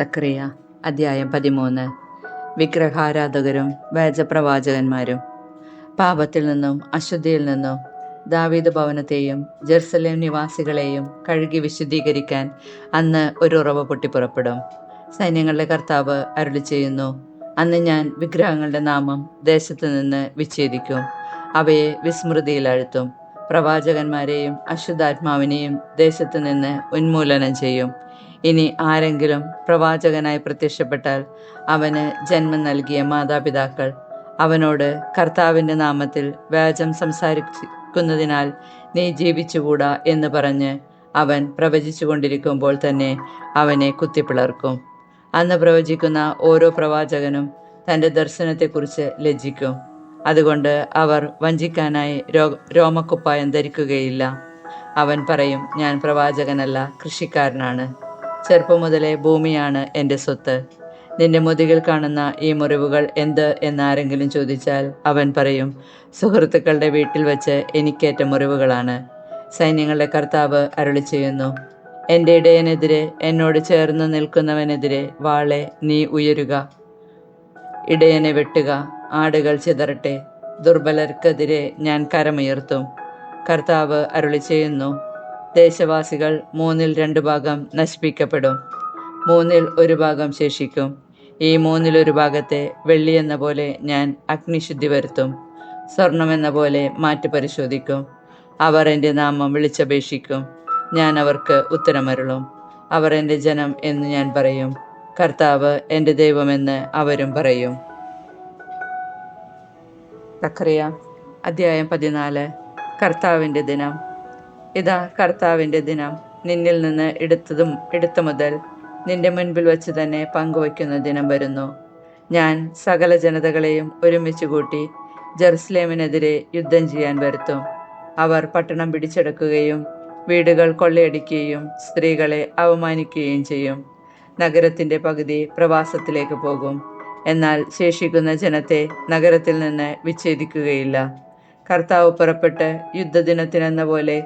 സക്കറിയ അധ്യായം 13. വിഗ്രഹാരാധകരും വ്യാജപ്രവാചകന്മാരും. പാപത്തിൽ നിന്നും അശുദ്ധിയിൽ നിന്നും ദാവീദ് ഭവനത്തെയും ജെറുസലേം നിവാസികളെയും കഴുകി വിശുദ്ധീകരിക്കാൻ അന്ന് ഒരു ഉറവ പൊട്ടിപ്പുറപ്പെടും. സൈന്യങ്ങളുടെ കർത്താവ് അരുളിച്ചെയ്യുന്നു, അന്ന് ഞാൻ വിഗ്രഹങ്ങളുടെ നാമം ദേശത്തു നിന്ന് വിച്ഛേദിക്കും, അവയെ വിസ്മൃതിയിലാഴ്ത്തും. പ്രവാചകന്മാരെയും അശുദ്ധാത്മാവിനെയും ദേശത്തു നിന്ന് ഉന്മൂലനം ചെയ്യും. ഇനി ആരെങ്കിലും പ്രവാചകനായി പ്രത്യക്ഷപ്പെട്ടാൽ അവന് ജന്മം നൽകിയ മാതാപിതാക്കൾ അവനോട്, കർത്താവിൻ്റെ നാമത്തിൽ വ്യാജം സംസാരിക്കുന്നതിനാൽ നീ ജീവിച്ചുകൂടാ എന്ന് പറഞ്ഞ് അവൻ പ്രവചിച്ചു കൊണ്ടിരിക്കുമ്പോൾ തന്നെ അവനെ കുത്തിപ്പിളർക്കും. അന്ന് പ്രവചിക്കുന്ന ഓരോ പ്രവാചകനും തൻ്റെ ദർശനത്തെക്കുറിച്ച് ലജ്ജിക്കും. അതുകൊണ്ട് അവർ വഞ്ചിക്കാനായി രോമക്കുപ്പായം ധരിക്കുകയില്ല. അവൻ പറയും, ഞാൻ പ്രവാചകനല്ല, കൃഷിക്കാരനാണ്. ചെറുപ്പം മുതലേ ഭൂമിയാണ് എൻ്റെ സ്വത്ത്. നിന്റെ മുതുകിൽ കാണുന്ന ഈ മുറിവുകൾ എന്ത് എന്നാരെങ്കിലും ചോദിച്ചാൽ അവൻ പറയും, സുഹൃത്തുക്കളുടെ വീട്ടിൽ വെച്ച് എനിക്കേറ്റ മുറിവുകളാണ്. സൈന്യങ്ങളുടെ കർത്താവ് അരുളിച്ചെയ്യുന്നു, എൻ്റെ ഇടയനെതിരെ, എന്നോട് ചേർന്ന് നിൽക്കുന്നവനെതിരെ വാളെ നീ ഉയരുക. ഇടയനെ വെട്ടുക, ആടുകൾ ചിതറട്ടെ. ദുർബലർക്കെതിരെ ഞാൻ കരമുയർത്തും. കർത്താവ് അരുളിച്ചെയ്യുന്നു, ദേശവാസികൾ 2/3 ഭാഗം നശിപ്പിക്കപ്പെടും, 1/3 ഭാഗം ശേഷിക്കും. ഈ 1/3 ഭാഗത്തെ വെള്ളിയെന്ന പോലെ ഞാൻ അഗ്നിശുദ്ധി വരുത്തും, സ്വർണമെന്ന പോലെ മാറ്റി പരിശോധിക്കും. അവർ എൻ്റെ നാമം വിളിച്ചപേക്ഷിക്കും, ഞാൻ അവർക്ക് ഉത്തരമരുളും. അവർ എൻ്റെ ജനം എന്ന് ഞാൻ പറയും, കർത്താവ് എൻ്റെ ദൈവമെന്ന് അവരും പറയും. സക്കറിയ അധ്യായം 14. കർത്താവിൻ്റെ ദിനം. ഇതാ കർത്താവിൻ്റെ ദിനം, നിന്നിൽ നിന്ന് എടുത്ത മുതൽ നിന്റെ മുൻപിൽ വച്ച് തന്നെ പങ്കുവയ്ക്കുന്ന ദിനം വരുന്നു. ഞാൻ സകല ജനതകളെയും ഒരുമിച്ച് കൂട്ടി ജെറുസലേമിനെതിരെ യുദ്ധം ചെയ്യാൻ വരുത്തും. അവർ പട്ടണം പിടിച്ചെടുക്കുകയും വീടുകൾ കൊള്ളയടിക്കുകയും സ്ത്രീകളെ അവമാനിക്കുകയും ചെയ്യും. നഗരത്തിൻ്റെ പകുതി പ്രവാസത്തിലേക്ക് പോകും, എന്നാൽ ശേഷിക്കുന്ന ജനത്തെ നഗരത്തിൽ നിന്ന് വിച്ഛേദിക്കുകയില്ല. കർത്താവ് പുറപ്പെട്ട് യുദ്ധദിനത്തിനെന്ന പോലെ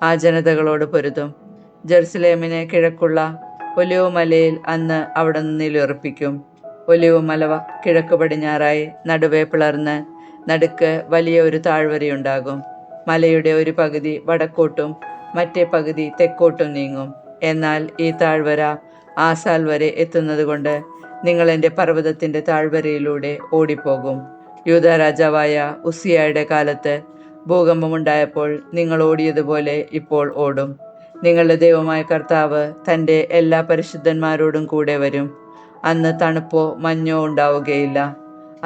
ആ ജനതകളോട് പൊരുതും. ജെറുസലേമിന് കിഴക്കുള്ള ഒലിവ് മലയിൽ അന്ന് അവിടെ നിലുറപ്പിക്കും. ഒലിവ് മല കിഴക്ക് പടിഞ്ഞാറായി നടുവെ പിളർന്ന് നടുക്ക് വലിയ ഒരു താഴ്വരയുണ്ടാകും. മലയുടെ ഒരു പകുതി വടക്കോട്ടും മറ്റേ പകുതി തെക്കോട്ടും നീങ്ങും. എന്നാൽ ഈ താഴ്വര ആസാൽ വരെ എത്തുന്നത് കൊണ്ട് നിങ്ങൾ എൻ്റെ പർവ്വതത്തിൻ്റെ താഴ്വരയിലൂടെ ഓടിപ്പോകും. യൂദാ രാജാവായ ഉസ്സിയയുടെ കാലത്ത് ഭൂകമ്പമുണ്ടായപ്പോൾ നിങ്ങൾ ഓടിയതുപോലെ ഇപ്പോൾ ഓടും. നിങ്ങളുടെ ദൈവമായ കർത്താവ് തൻ്റെ എല്ലാ പരിശുദ്ധന്മാരോടും കൂടെ വരും. അന്ന് തണുപ്പോ മഞ്ഞോ ഉണ്ടാവുകയില്ല.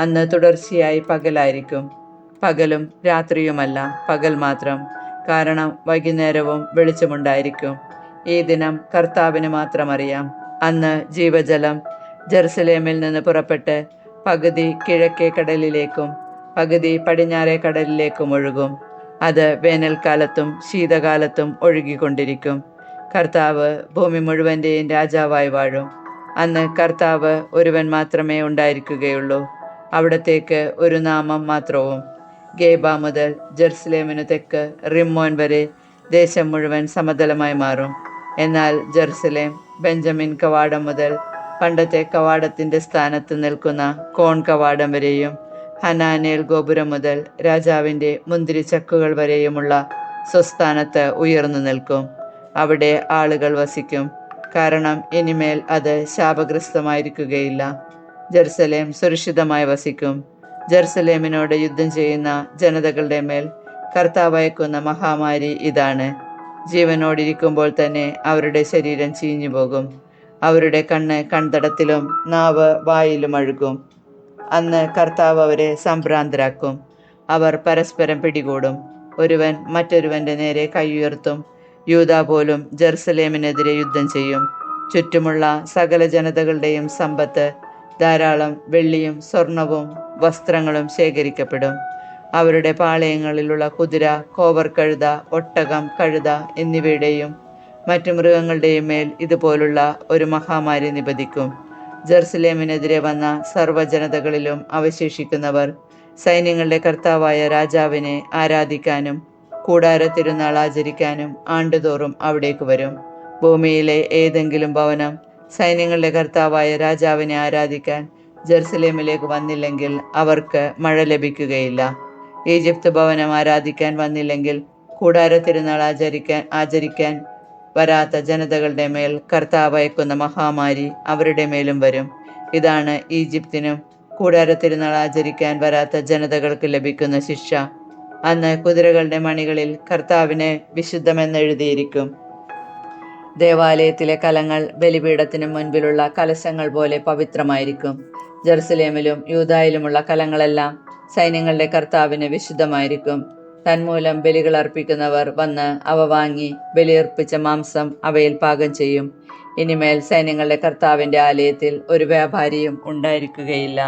അന്ന് തുടർച്ചയായി പകലായിരിക്കും. പകലും രാത്രിയുമല്ല, പകൽ മാത്രം. കാരണം വൈകുന്നേരവും വെളിച്ചമുണ്ടായിരിക്കും. ഈ ദിനം കർത്താവിന് മാത്രം അറിയാം. അന്ന് ജീവജലം ജെറുസലേമിൽ നിന്ന് പുറപ്പെട്ട് പകുതി കിഴക്കേ കടലിലേക്കും പകുതി പടിഞ്ഞാറേ കടലിലേക്കും ഒഴുകും. അത് വേനൽക്കാലത്തും ശീതകാലത്തും ഒഴുകിക്കൊണ്ടിരിക്കും. കർത്താവ് ഭൂമി മുഴുവൻ്റെയും രാജാവായി വാഴും. അന്ന് കർത്താവ് ഒരുവൻ മാത്രമേ ഉണ്ടായിരിക്കുകയുള്ളൂ. അവിടത്തേക്ക് ഒരു നാമം മാത്രവും. ഗേബ മുതൽ ജെറുസലേമിന് തെക്ക് റിമ്മോൻ വരെ ദേശം മുഴുവൻ സമതലമായി മാറും. എന്നാൽ ജെറുസലേം ബെഞ്ചമിൻ കവാടം മുതൽ പണ്ടത്തെ കവാടത്തിൻ്റെ സ്ഥാനത്ത് നിൽക്കുന്ന കോൺ കവാടം വരെയും ഹനാനേൽ ഗോപുരം മുതൽ രാജാവിൻ്റെ മുന്തിരിച്ചക്കുകൾ വരെയുമുള്ള സ്വസ്ഥാനത്ത് ഉയർന്നു നിൽക്കും. അവിടെ ആളുകൾ വസിക്കും, കാരണം ഇനിമേൽ അത് ശാപഗ്രസ്തമായിരിക്കുകയില്ല. ജെറുസലേം സുരക്ഷിതമായി വസിക്കും. ജെറുസലേമിനോട് യുദ്ധം ചെയ്യുന്ന ജനതകളുടെ മേൽ കർത്താവ് അയക്കുന്ന മഹാമാരി ഇതാണ്. ജീവനോടിരിക്കുമ്പോൾ തന്നെ അവരുടെ ശരീരം ചീഞ്ഞു പോകും. അവരുടെ കണ്ണ് കൺതടത്തിലും നാവ് വായിലും അഴുകും. അന്ന് കർത്താവ് അവരെ സംഭ്രാന്തരാക്കും. അവർ പരസ്പരം പിടികൂടും. ഒരുവൻ മറ്റൊരുവൻ്റെ നേരെ കൈയുയർത്തും. യൂദാ പോലും ജെറുസലേമിനെതിരെ യുദ്ധം ചെയ്യും. ചുറ്റുമുള്ള സകല ജനതകളുടെയും സമ്പത്ത്, ധാരാളം വെള്ളിയും സ്വർണവും വസ്ത്രങ്ങളും ശേഖരിക്കപ്പെടും. അവരുടെ പാളയങ്ങളിലുള്ള കുതിര, കോവർ കഴുത, ഒട്ടകം, കഴുത എന്നിവയുടെയും മറ്റു മൃഗങ്ങളുടെയും മേൽ ഇതുപോലുള്ള ഒരു മഹാമാരി നിപതിക്കും. ജെറുസലേമിനെതിരെ വന്ന സർവ്വജനതകളിലും അവശേഷിക്കുന്നവർ സൈന്യങ്ങളുടെ കർത്താവായ രാജാവിനെ ആരാധിക്കാനും കൂടാര തിരുനാൾ ആചരിക്കാനും ആണ്ടുതോറും അവിടേക്ക് വരും. ഭൂമിയിലെ ഏതെങ്കിലും ഭവനം സൈന്യങ്ങളുടെ കർത്താവായ രാജാവിനെ ആരാധിക്കാൻ ജെറുസലേമിലേക്ക് വന്നില്ലെങ്കിൽ അവർക്ക് മഴ ലഭിക്കുകയില്ല. ഈജിപ്ത് ഭവനം ആരാധിക്കാൻ വന്നില്ലെങ്കിൽ കൂടാര തിരുനാൾ ആചരിക്കാൻ വരാത്ത ജനതകളുടെ മേൽ കർത്താവ് അയക്കുന്ന മഹാമാരി അവരുടെ മേലും വരും. ഇതാണ് ഈജിപ്തിനും കൂടാര തിരുനാൾ ആചരിക്കാൻ വരാത്ത ജനതകൾക്ക് ലഭിക്കുന്ന ശിക്ഷ. അന്ന് കുതിരകളുടെ മണികളിൽ കർത്താവിന് വിശുദ്ധമെന്നെഴുതിയിരിക്കും. ദേവാലയത്തിലെ കലങ്ങൾ ബലിപീഠത്തിന് മുൻപിലുള്ള കലശങ്ങൾ പോലെ പവിത്രമായിരിക്കും. ജെറുസലേമിലും യൂദായിലുമുള്ള കലങ്ങളെല്ലാം സൈന്യങ്ങളുടെ കർത്താവിന് വിശുദ്ധമായിരിക്കും. തന്മൂലം ബലികൾ അർപ്പിക്കുന്നവർ വന്ന് അവ വാങ്ങി ബലിയർപ്പിച്ച മാംസം അവയിൽ പാകം ചെയ്യും. ഇനിമേൽ സൈന്യങ്ങളുടെ കർത്താവിൻ്റെ ആലയത്തിൽ ഒരു വ്യാപാരിയും ഉണ്ടായിരിക്കുകയില്ല.